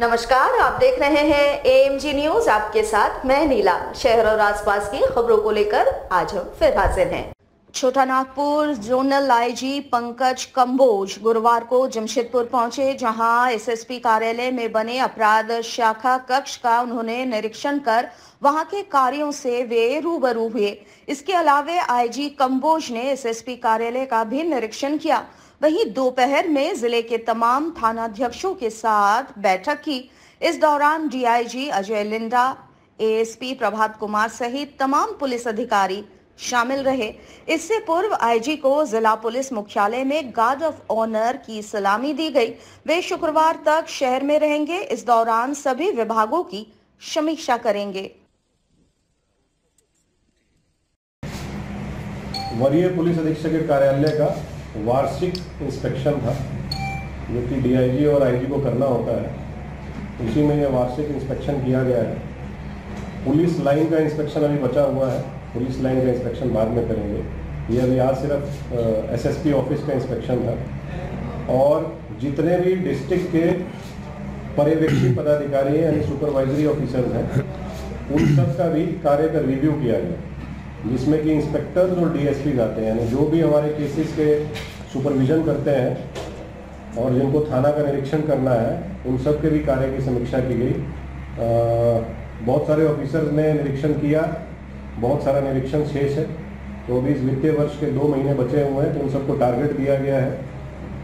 नमस्कार, आप देख रहे हैं AMG न्यूज। आपके साथ मैं नीला। शहर और आसपास की खबरों को लेकर आज हम फिर हाजिर हैं। छोटा नागपुर जोनल आईजी पंकज कंबोज गुरुवार को जमशेदपुर पहुंचे, जहां SSP कार्यालय में बने अपराध शाखा कक्ष का उन्होंने निरीक्षण कर वहां के कार्यों से वे रूबरू हुए। इसके अलावा आईजी कंबोज ने SSP कार्यालय का भी निरीक्षण किया। वहीं दोपहर में जिले के तमाम थानाध्यक्षों के साथ बैठक की। इस दौरान DIG अजय लिंडा, ASP प्रभात कुमार सहित तमाम पुलिस अधिकारी शामिल रहे। इससे पूर्व IG को जिला पुलिस मुख्यालय में गार्ड ऑफ ऑनर की सलामी दी गई। वे शुक्रवार तक शहर में रहेंगे। इस दौरान सभी विभागों की समीक्षा करेंगे। वरीय पुलिस अधीक्षक के कार्यालय का वार्षिक इंस्पेक्शन था, जो कि DIG और IG को करना होता है। उसी में यह वार्षिक इंस्पेक्शन किया गया है। पुलिस लाइन का इंस्पेक्शन अभी बचा हुआ है। पुलिस लाइन का इंस्पेक्शन बाद में करेंगे। ये अभी आज सिर्फ SSP ऑफिस का इंस्पेक्शन था। और जितने भी डिस्ट्रिक्ट के पर्यवेक्षी पदाधिकारी हैं, यानी सुपरवाइजरी ऑफिसर्स हैं, उन सब का भी कार्य का रिव्यू किया गया, जिसमें कि इंस्पेक्टर्स और DSP आते हैं, यानी जो भी हमारे केसेस के सुपरविजन करते हैं और जिनको थाना का निरीक्षण करना है, उन सब के भी कार्य की समीक्षा की गई। बहुत सारे ऑफिसर्स ने निरीक्षण किया, बहुत सारा निरीक्षण शेष है। तो अभी इस वित्तीय वर्ष के 2 महीने बचे हुए हैं, तो उन सबको टारगेट दिया गया है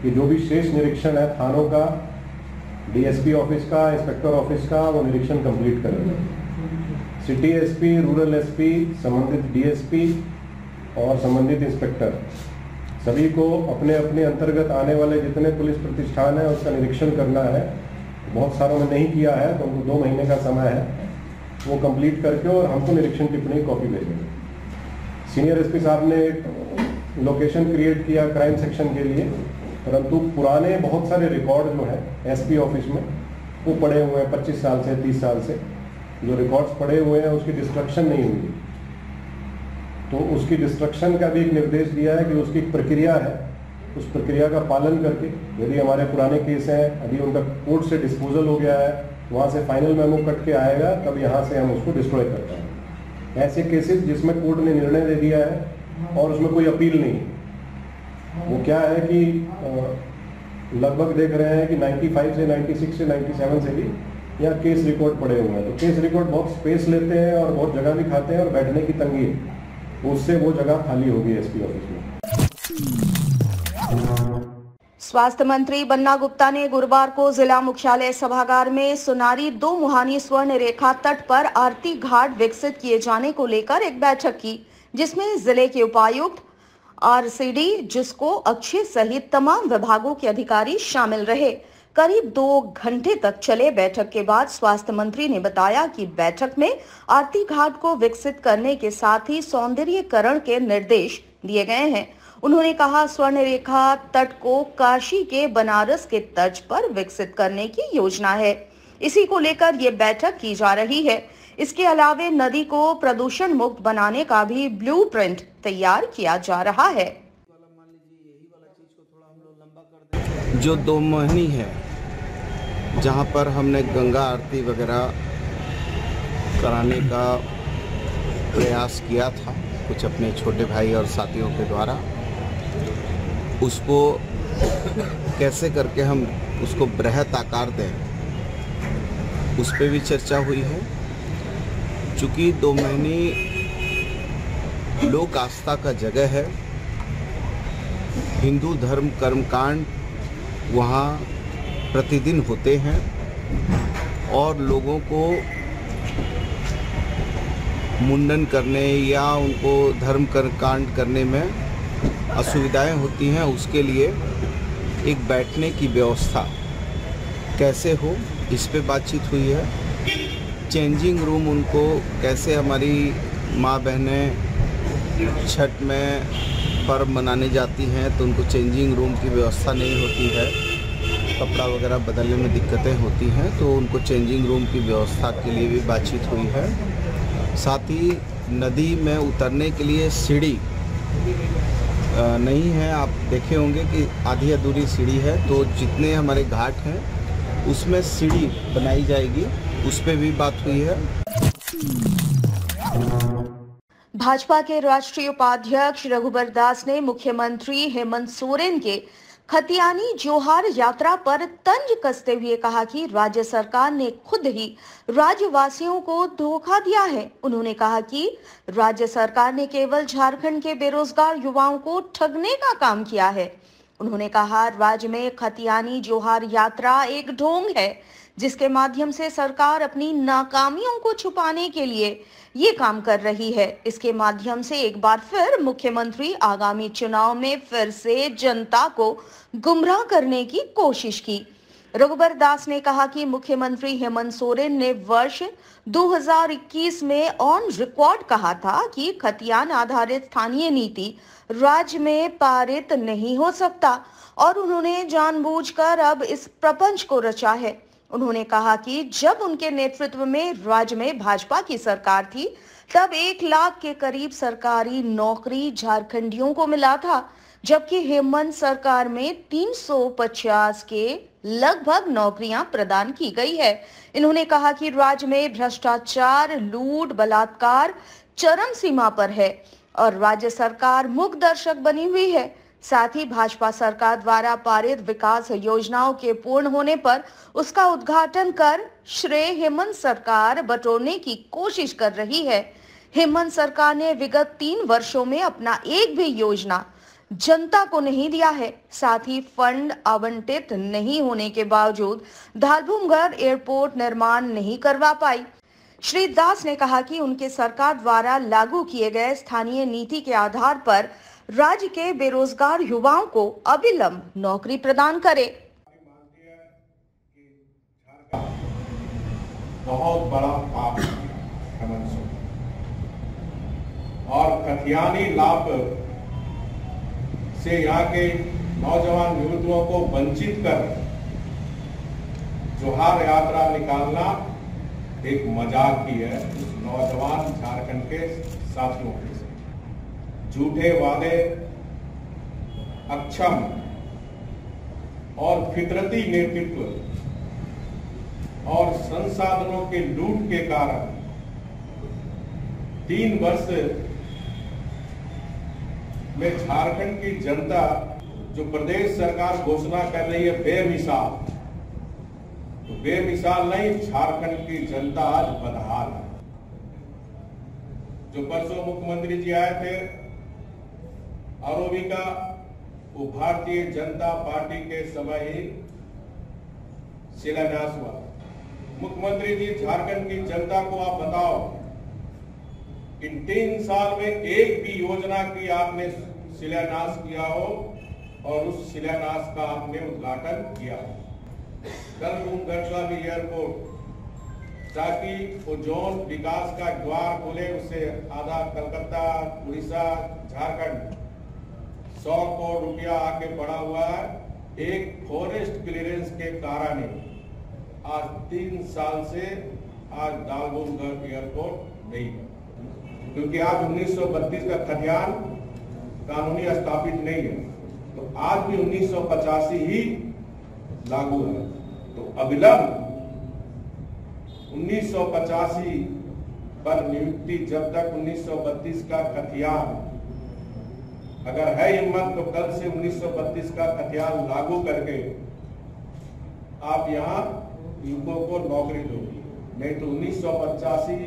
कि जो भी शेष निरीक्षण है थानों का, DSP ऑफिस का, इंस्पेक्टर ऑफिस का, वो निरीक्षण कंप्लीट करेंगे। सिटी SP, रूरल SP, संबंधित DSP और संबंधित इंस्पेक्टर सभी को अपने अपने अंतर्गत आने वाले जितने पुलिस प्रतिष्ठान है उसका निरीक्षण करना है। बहुत सारों ने नहीं किया है, तो उनको 2 महीने का समय है, वो कंप्लीट करके और हमको निरीक्षण टिप्पणी कॉपी भेजेंगे। सीनियर SP साहब ने एक लोकेशन क्रिएट किया क्राइम सेक्शन के लिए, परंतु पुराने बहुत सारे रिकॉर्ड जो है SP ऑफिस में वो पड़े हुए हैं 25 साल से, 30 साल से जो रिकॉर्ड्स पड़े हुए हैं, उसकी डिस्ट्रक्शन नहीं हुई। तो उसकी डिस्ट्रक्शन का भी एक निर्देश दिया है कि उसकी एक प्रक्रिया है, उस प्रक्रिया का पालन करके यदि हमारे पुराने केस हैं, अभी उनका कोर्ट से डिस्पोजल हो गया है, वहाँ से फाइनल मेमो कट के आएगा, तब यहाँ से हम उसको डिस्ट्रॉय करते हैं। ऐसे केसेस जिसमें कोर्ट ने निर्णय दे दिया है और उसमें कोई अपील नहीं, वो क्या है कि लगभग देख रहे हैं कि 95 से 96 से 97 से भी यहाँ केस रिकॉर्ड पड़े हुए हैं। तो केस रिकॉर्ड बहुत स्पेस लेते हैं और बहुत जगह भी खाते हैं और बैठने की तंगी है, उससे वो जगह खाली होगी SP ऑफिस में। स्वास्थ्य मंत्री बन्ना गुप्ता ने गुरुवार को जिला मुख्यालय सभागार में सुनारी 2 मुहानी स्वर्ण रेखा तट पर आरती घाट विकसित किए जाने को लेकर एक बैठक की, जिसमें जिले के उपायुक्त, RCD, जिसको अक्षय सहित तमाम विभागों के अधिकारी शामिल रहे। करीब 2 घंटे तक चले बैठक के बाद स्वास्थ्य मंत्री ने बताया कि बैठक में आरती घाट को विकसित करने के साथ ही सौंदर्यीकरण के निर्देश दिए गए हैं। उन्होंने कहा, स्वर्ण रेखा तट को काशी के बनारस के तर्ज पर विकसित करने की योजना है। इसी को लेकर ये बैठक की जा रही है। इसके अलावा नदी को प्रदूषण मुक्त बनाने का भी ब्लूप्रिंट तैयार किया जा रहा है। जो 2 मोहिनी है, जहाँ पर हमने गंगा आरती वगैरह कराने का प्रयास किया था कुछ अपने छोटे भाई और साथियों के द्वारा, उसको कैसे करके हम उसको बृहत आकार दें, उस पर भी चर्चा हुई है। चूँकि 2 महीने लोक आस्था का जगह है, हिंदू धर्म कर्मकांड वहाँ प्रतिदिन होते हैं और लोगों को मुंडन करने या उनको धर्म कर्मकांड करने में असुविधाएं होती हैं। उसके लिए एक बैठने की व्यवस्था कैसे हो, इस पे बातचीत हुई है। चेंजिंग रूम उनको कैसे, हमारी माँ बहनें छठ में पर्व मनाने जाती हैं तो उनको चेंजिंग रूम की व्यवस्था नहीं होती है, कपड़ा वगैरह बदलने में दिक्कतें होती हैं, तो उनको चेंजिंग रूम की व्यवस्था के लिए भी बातचीत हुई है। साथ ही नदी में उतरने के लिए सीढ़ी नहीं है। आप देखे होंगे कि आधी अधूरी सीढ़ी है, तो जितने हमारे घाट हैं उसमें सीढ़ी बनाई जाएगी, उस पर भी बात हुई है। भाजपा के राष्ट्रीय उपाध्यक्ष रघुबर दास ने मुख्यमंत्री हेमंत सोरेन के खतियानी जोहार यात्रा पर तंज कसते हुए कहा कि राज्य सरकार ने खुद ही राज्यवासियों को धोखा दिया है। उन्होंने कहा कि राज्य सरकार ने केवल झारखंड के बेरोजगार युवाओं को ठगने का काम किया है। उन्होंने कहा, राज्य में खतियानी जोहार यात्रा एक ढोंग है, जिसके माध्यम से सरकार अपनी नाकामियों को छुपाने के लिए ये काम कर रही है। इसके माध्यम से एक बार फिर मुख्यमंत्री आगामी चुनाव में फिर से जनता को गुमराह करने की कोशिश की। रघुबर दास ने कहा कि मुख्यमंत्री हेमंत सोरेन ने वर्ष 2021 में ऑन रिकॉर्ड कहा था कि खतियान आधारित स्थानीय नीति राज्य में पारित नहीं हो सकता, और उन्होंने जानबूझकर अब इस प्रपंच को रचा है। उन्होंने कहा कि जब उनके नेतृत्व में राज्य में भाजपा की सरकार थी, तब 1 लाख के करीब सरकारी नौकरी झारखंडियों को मिला था, जबकि हेमंत सरकार में 350 के लगभग नौकरियां प्रदान की गई है। इन्होंने कहा कि राज्य में भ्रष्टाचार, लूट, बलात्कार चरम सीमा पर है और राज्य सरकार मूक दर्शक बनी हुई है। साथ ही भाजपा सरकार द्वारा पारित विकास योजनाओं के पूर्ण होने पर उसका उद्घाटन कर श्रेय हेमंत सरकार बटोरने की कोशिश कर रही है। हेमंत सरकार ने विगत 3 वर्षों में अपना एक भी योजना जनता को नहीं दिया है। साथ ही फंड आवंटित नहीं होने के बावजूद धालभूमगढ़ एयरपोर्ट निर्माण नहीं करवा पाई। श्री दास ने कहा कि उनके सरकार द्वारा लागू किए गए स्थानीय नीति के आधार पर राज्य के बेरोजगार युवाओं को अविलंब नौकरी प्रदान करे। बहुत बड़ा पाप है और खतियानी लाभ से यहाँ के नौजवान युवतियों को वंचित कर जोहार यात्रा निकालना एक मजाक ही है नौजवान झारखंड के साथियों के। झूठे वादे, अक्षम और फितरती नेतृत्व और संसाधनों के लूट के कारण 3 वर्ष में झारखंड की जनता जो प्रदेश सरकार घोषणा कर रही है बेमिसाल, तो बेमिसाल नहीं, झारखंड की जनता आज बदहाल है। जो परसों मुख्यमंत्री जी आए थे आरोपी का, वो भारतीय जनता पार्टी के समय ही शिलान्यास हुआ। मुख्यमंत्री जी, झारखंड की जनता को आप बताओ, इन 3 साल में एक भी योजना की आपने शिलान्यास किया हो और उस शिलान्यास का आपने उद्घाटन किया हो। धालभूमगढ़ का भी एयरपोर्ट, ताकि वो जोन विकास का द्वार खोले, उससे आधा कलकत्ता, उड़ीसा, झारखंड 100 करोड़ रुपया आके पड़ा हुआ है। एक फॉरेस्ट क्लियरेंस के कारण आज 3 साल से आज धालभूमगढ़ एयरपोर्ट नहीं है, क्योंकि आज 1932 का खतियान कानूनी स्थापित नहीं है, तो आज भी 1985 ही लागू है। तो अविलंब 1985 पर नियुक्ति, जब तक 1932 का खतियान अगर है हिम्मत तो कल से 1932 का खतियान लागू करके आप यहाँ युवकों को नौकरी दो, नहीं तो 1985,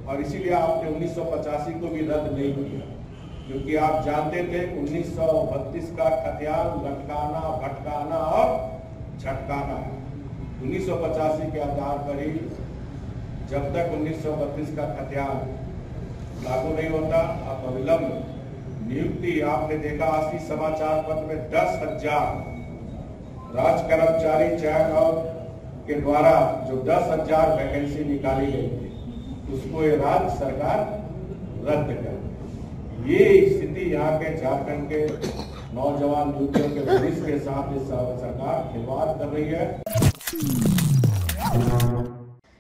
और इसीलिए आपने 1985 को भी रद्द नहीं किया, क्योंकि आप जानते थे 1932 का खतियान लटकाना, भटकाना और झटकाना है। 1985 के आधार पर ही जब तक 1932 का खतियान लागू नहीं होता, आप अविलंब नियुक्ति। आपने देखा आज की समाचार पत्र में 10,000 राज कर्मचारी चयन के द्वारा जो 10,000 वैकेंसी निकाली गई थी, उसको ये राज्य सरकार रद्द कर। ये स्थिति यहाँ के झारखंड के नौजवान युवतियों के भविष्य के साथ इस सरकार खिलवाड़ कर रही है।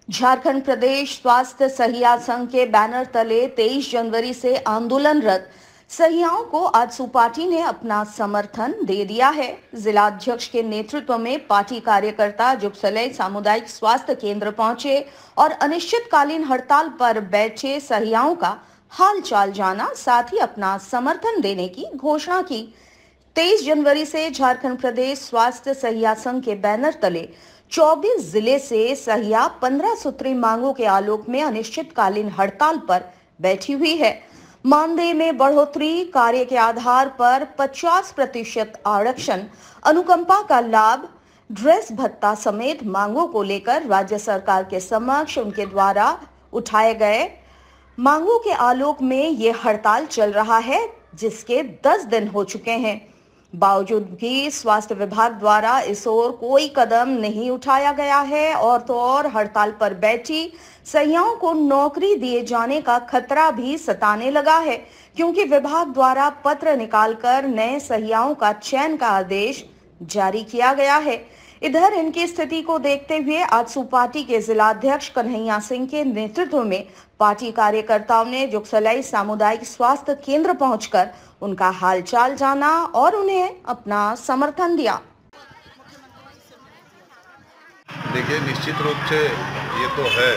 झारखंड प्रदेश स्वास्थ्य सहिया संघ के बैनर तले 23 जनवरी से आंदोलनरत सहियाओं को आजसू पार्टी ने अपना समर्थन दे दिया है। जिलाध्यक्ष के नेतृत्व में पार्टी कार्यकर्ता जुगसलाई सामुदायिक स्वास्थ्य केंद्र पहुंचे और अनिश्चितकालीन हड़ताल पर बैठे सहियाओं का हाल चाल जाना, साथ ही अपना समर्थन देने की घोषणा की। 23 जनवरी से झारखंड प्रदेश स्वास्थ्य सहिया संघ के बैनर तले 24 जिले से सहिया 15 सूत्री मांगों के आलोक में अनिश्चितकालीन हड़ताल पर बैठी हुई है। मानदेय में बढ़ोतरी, कार्य के आधार पर 50% आरक्षण, अनुकंपा का लाभ, ड्रेस भत्ता समेत मांगों को लेकर राज्य सरकार के समक्ष उनके द्वारा उठाए गए मांगों के आलोक में ये हड़ताल चल रहा है, जिसके 10 दिन हो चुके हैं। बावजूद भी स्वास्थ्य विभाग द्वारा इस ओर कोई कदम नहीं उठाया गया है और तो और हड़ताल पर बैठी सहियाओं को नौकरी दिए जाने का खतरा भी सताने लगा है, क्योंकि विभाग द्वारा पत्र निकालकर नए सहियाओं का चयन का आदेश जारी किया गया है। इधर इनकी स्थिति को देखते हुए आजसू पार्टी के जिलाध्यक्ष कन्हैया सिंह के नेतृत्व में पार्टी कार्यकर्ताओं ने जुगसलाई सामुदायिक स्वास्थ्य केंद्र पहुंचकर उनका हालचाल जाना और उन्हें अपना समर्थन दिया। देखिए, निश्चित रूप से ये तो है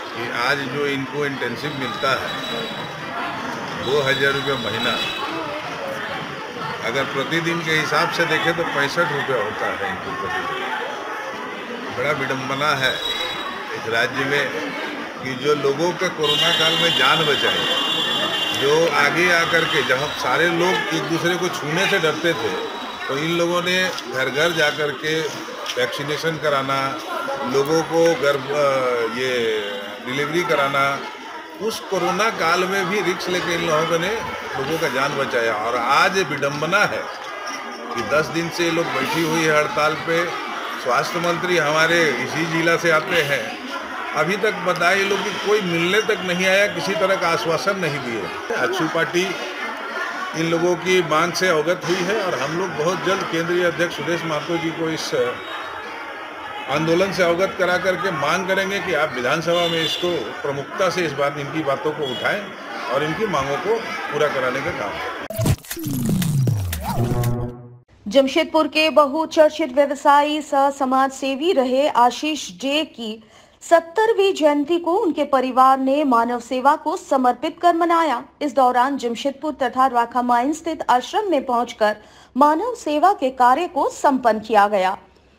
कि आज जो इनको इंटेंसिव मिलता है 2000 रुपये महीना, अगर प्रतिदिन के हिसाब से देखें तो 65 रुपये होता है इनको प्रतिदिन। बड़ा विडंबना है इस राज्य में कि जो लोगों के कोरोना काल में जान बचाई, जो आगे आकर के जहाँ सारे लोग एक दूसरे को छूने से डरते थे, तो इन लोगों ने घर घर जाकर के वैक्सीनेशन कराना, लोगों को ये डिलीवरी कराना, उस कोरोना काल में भी रिस्क लेके इन लोगों ने लोगों का जान बचाया। और आज विडंबना है कि 10 दिन से लोग बैठी हुई है हड़ताल पे। स्वास्थ्य मंत्री हमारे इसी जिला से आते हैं, अभी तक बताए लोग कि कोई मिलने तक नहीं आया, किसी तरह का आश्वासन नहीं दिए। आजसू पार्टी इन लोगों की मांग से अवगत हुई है और हम लोग बहुत जल्द केंद्रीय अध्यक्ष सुदेश महतो जी को इस आंदोलन से अवगत करा करके मांग करेंगे कि आप विधानसभा में इसको प्रमुखता से इनकी बातों को उठाएं और इनकी मांगों को पूरा कराने का काम करें। जमशेदपुर के बहुचर्चित व्यवसायी सह समाज सेवी रहे आशीष डे की 70वीं जयंती को उनके परिवार ने मानव सेवा को समर्पित कर मनाया। इस दौरान जमशेदपुर तथा राखामाइन स्थित आश्रम में पहुंचकर मानव सेवा के कार्य को संपन्न किया गया।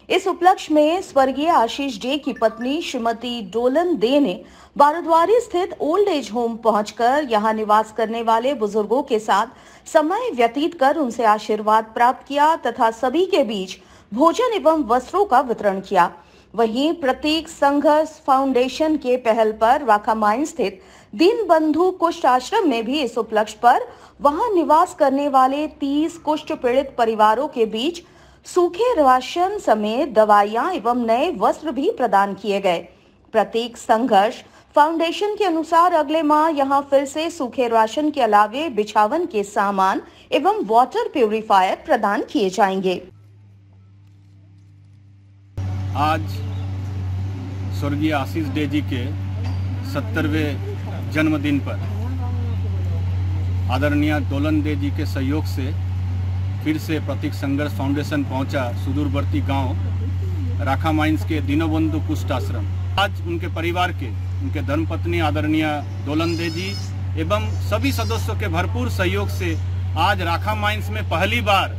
इस उपलक्ष्य में स्वर्गीय आशीष डे की पत्नी श्रीमती डोलन दे ने बारद्वारी स्थित ओल्ड एज होम पहुंचकर यहां निवास करने वाले बुजुर्गों के साथ समय व्यतीत कर उनसे आशीर्वाद प्राप्त किया तथा सभी के बीच भोजन एवं वस्त्रों का वितरण किया। वहीं प्रतीक संघर्ष फाउंडेशन के पहल पर राखामाइन स्थित दीनबंधु कुष्ठ आश्रम में भी इस उपलक्ष्य पर वहां निवास करने वाले 30 कुष्ठ पीड़ित परिवारों के बीच सूखे राशन समेत दवाइयां एवं नए वस्त्र भी प्रदान किए गए। प्रतीक संघर्ष फाउंडेशन के अनुसार अगले माह यहां फिर से सूखे राशन के अलावे बिछावन के सामान एवं वाटर प्यूरिफायर प्रदान किए जाएंगे। आज स्वर्गीय आशीष डे जी के 70वें जन्मदिन पर आदरणीय डोलन दे जी के सहयोग से फिर से प्रतीक संघर्ष फाउंडेशन पहुंचा सुदूरवर्ती गांव राखामाइंस के दीनबंधु कुष्ठ आश्रम। आज उनके परिवार के, उनके धर्मपत्नी आदरणीय डोलन दे जी एवं सभी सदस्यों के भरपूर सहयोग से आज राखामाइंस में पहली बार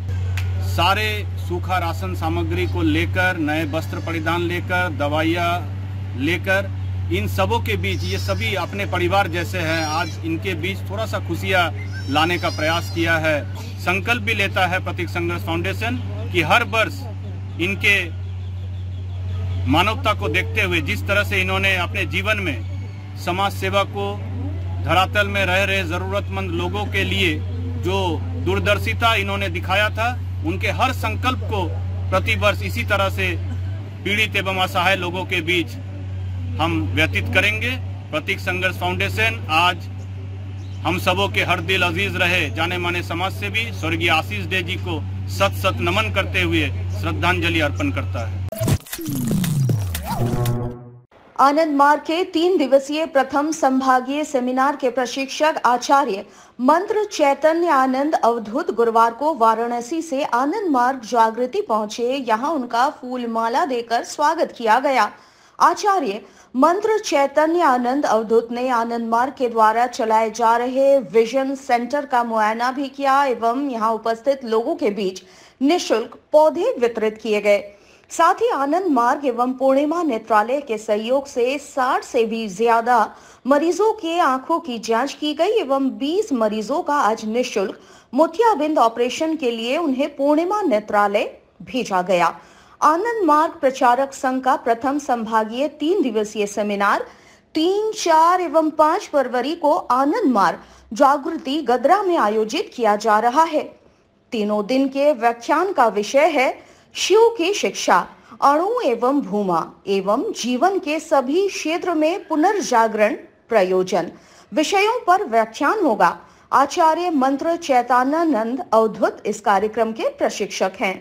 सारे सूखा राशन सामग्री को लेकर, नए वस्त्र परिधान लेकर, दवाइयाँ लेकर, इन सबों के बीच ये सभी अपने परिवार जैसे हैं, आज इनके बीच थोड़ा सा खुशियाँ लाने का प्रयास किया है। संकल्प भी लेता है प्रतीक संघर्ष फाउंडेशन कि हर वर्ष इनके मानवता को देखते हुए जिस तरह से इन्होंने अपने जीवन में समाज सेवा को, धरातल में रह रहे जरूरतमंद लोगों के लिए जो दूरदर्शिता इन्होंने दिखाया था, उनके हर संकल्प को प्रतिवर्ष इसी तरह से पीड़ित एवं असहाय लोगों के बीच हम व्यतीत करेंगे। प्रतीक संघर्ष फाउंडेशन आज हम सबों के हर दिल अजीज रहे जाने माने समाज सेवी स्वर्गीय आशीष डे जी को सत सत नमन करते हुए श्रद्धांजलि अर्पण करता है। आनंद मार्ग के 3 दिवसीय प्रथम संभागीय सेमिनार के प्रशिक्षक आचार्य मंत्र चैतन्य आनंद अवधूत गुरुवार को वाराणसी से आनंद मार्ग जागृति पहुंचे। यहां उनका फूल माला देकर स्वागत किया गया। आचार्य मंत्र चैतन्य आनंद अवधूत ने आनंद मार्ग के द्वारा चलाए जा रहे विजन सेंटर का मुआयना भी किया एवं यहां उपस्थित लोगों के बीच निःशुल्क पौधे वितरित किए गए। साथ ही आनंद मार्ग एवं पूर्णिमा नेत्रालय के सहयोग से 60 से भी ज्यादा मरीजों के आंखों की जांच की गई एवं 20 मरीजों का आज निःशुल्क मोतियाबिंद ऑपरेशन के लिए उन्हें पूर्णिमा नेत्रालय भेजा गया। आनंद मार्ग प्रचारक संघ का प्रथम संभागीय 3 दिवसीय सेमिनार 3, 4 एवं 5 फरवरी को आनंद मार्ग जागृति गदरा में आयोजित किया जा रहा है। तीनों दिन के व्याख्यान का विषय है शिव की शिक्षा, अणु एवं भूमा एवं जीवन के सभी क्षेत्र में पुनर्जागरण प्रयोजन विषयों पर व्याख्यान होगा। आचार्य मंत्र चैतन्यानंद अवधूत इस कार्यक्रम के प्रशिक्षक हैं।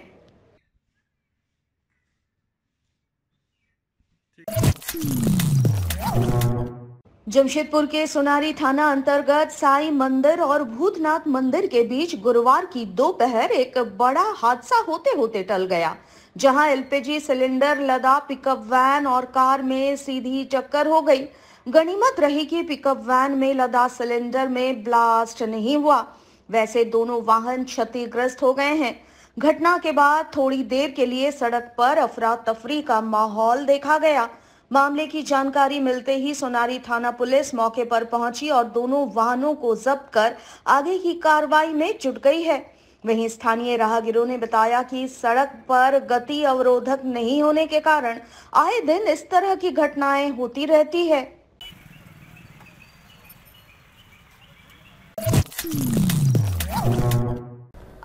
जमशेदपुर के सोनारी थाना अंतर्गत साई मंदिर और भूतनाथ मंदिर के बीच गुरुवार की दोपहर एक बड़ा हादसा होते होते टल गया, जहां एलपीजी सिलेंडर लदा पिकअप वैन और कार में सीधी टक्कर हो गई। गनीमत रही कि पिकअप वैन में लदा सिलेंडर में ब्लास्ट नहीं हुआ। वैसे दोनों वाहन क्षतिग्रस्त हो गए हैं। घटना के बाद थोड़ी देर के लिए सड़क पर अफरा तफरी का माहौल देखा गया। मामले की जानकारी मिलते ही सोनारी थाना पुलिस मौके पर पहुंची और दोनों वाहनों को जब्त कर आगे की कार्रवाई में जुट गई है। वहीं स्थानीय राहगीरों ने बताया कि सड़क पर गति अवरोधक नहीं होने के कारण आए दिन इस तरह की घटनाएं होती रहती है।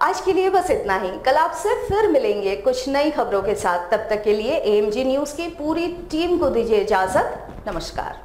आज के लिए बस इतना ही। कल आपसे फिर मिलेंगे कुछ नई खबरों के साथ। तब तक के लिए एएमजी न्यूज की पूरी टीम को दीजिए इजाजत। नमस्कार।